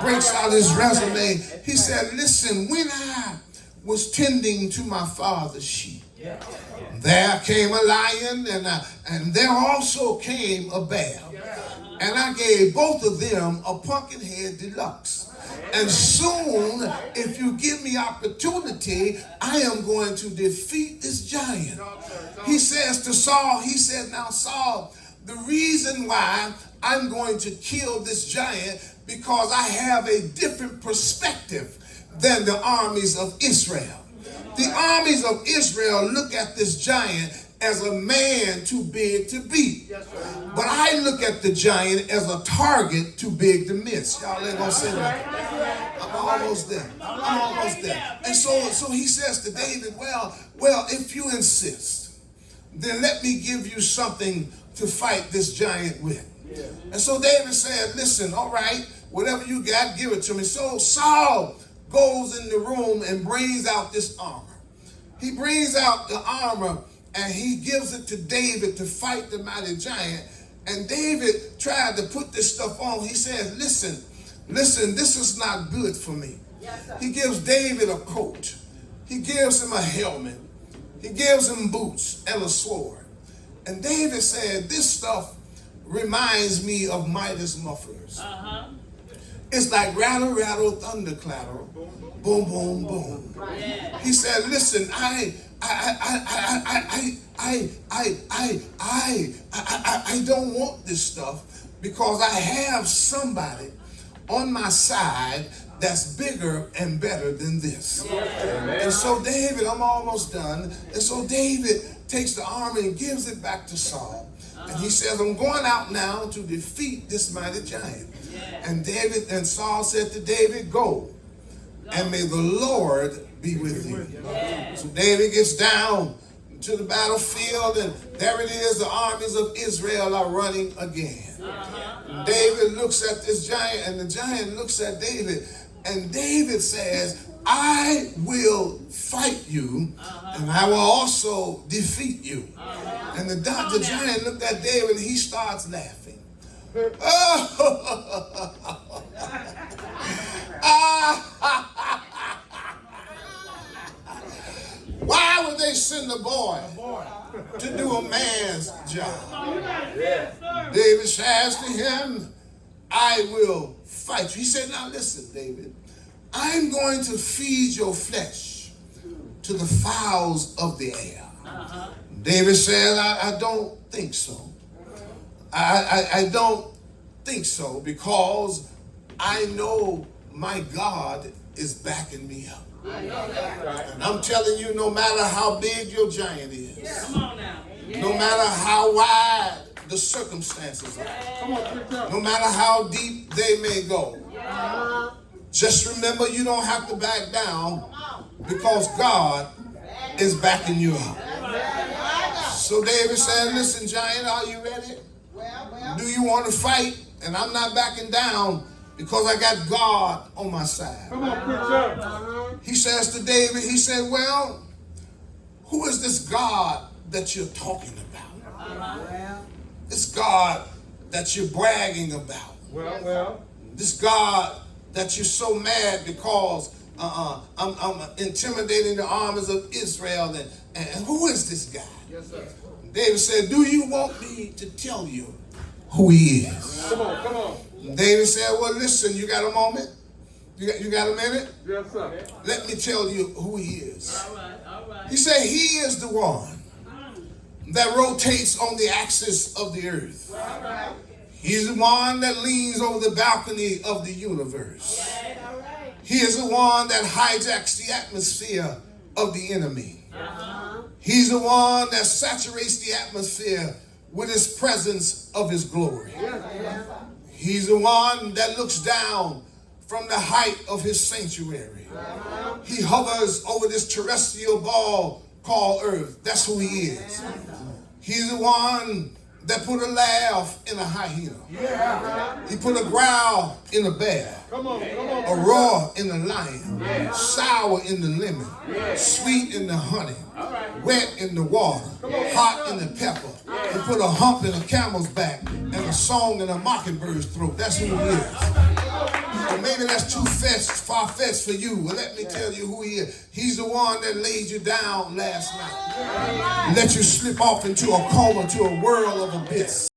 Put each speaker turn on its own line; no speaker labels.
breaks out his resume. He said, listen, when I was tending to my father's sheep, there came a lion, and there also came a bear. And I gave both of them a Pumpkinhead Deluxe. And soon, if you give me opportunity, I am going to defeat this giant. He says to Saul, he said, now Saul, the reason why I'm going to kill this giant because I have a different perspective than the armies of Israel. The armies of Israel look at this giant as a man too big to beat. But I look at the giant as a target too big to miss. Y'all ain't gonna say that. I'm almost there. I'm almost there. And so he says to David, well, if you insist, then let me give you something to fight this giant with. And so David said, listen, all right, whatever you got, give it to me. So Saul goes in the room and brings out this armor. He brings out the armor and he gives it to David to fight the mighty giant. And David tried to put this stuff on. He says, listen, this is not good for me. He gives David a coat. He gives him a helmet. He gives him boots and a sword. And David said, this stuff reminds me of Midas mufflers. It's like rattle, rattle, thunder, clatter, boom, boom, boom. He said, listen, I don't want this stuff because I have somebody on my side that's bigger and better than this. And so David, I'm almost done. And so David takes the armor and gives it back to Saul. And he says, I'm going out now to defeat this mighty giant. And Saul said to David, go, and may the Lord be with you. So David gets down to the battlefield, and there it is, the armies of Israel are running again. David looks at this giant, and the giant looks at David, and David says, I will fight you, and I will also defeat you. And the giant looked at David, and he starts laughing. Why would they send a boy to do a man's job? David says to him, I will fight you. He said, now listen, David, I'm going to feed your flesh to the fowls of the air. David said, I don't think so. I don't think so because I know my God is backing me up. And I'm telling you, no matter how big your giant is, no matter how wide the circumstances are, no matter how deep they may go, just remember you don't have to back down because God is backing you up. So David said, listen, giant, are you ready? Do you want to fight? And I'm not backing down because I got God on my side. Come on, preacher. He says to David, he said, well, who is this God that you're talking about? This God that you're bragging about. This God that you're so mad because I'm intimidating the armies of Israel. And who is this guy? Yes, sir. David said, do you want me to tell you who he is? Come on. David said, well, listen, you got a moment? You got a minute? Yes, sir. Let me tell you who he is. All right. He said, he is the one that rotates on the axis of the earth. Right. He's the one that leans over the balcony of the universe. Right. He is the one that hijacks the atmosphere of the enemy. He's the one that saturates the atmosphere with his presence of his glory. He's the one that looks down from the height of his sanctuary. He hovers over this terrestrial ball called earth. That's who he is. He's the one that put a laugh in a hyena. He put a growl in a bear. A roar in a lion. Sour in the lemon. Sweet in the honey. Wet in the water. Hot in the pepper. He put a hump in a camel's back and a song in a mockingbird's throat. That's who he is. Or maybe that's too far-fetched for you. Well, let me tell you who he is. He's the one that laid you down last night. Let you slip off into a coma, to a world of abyss.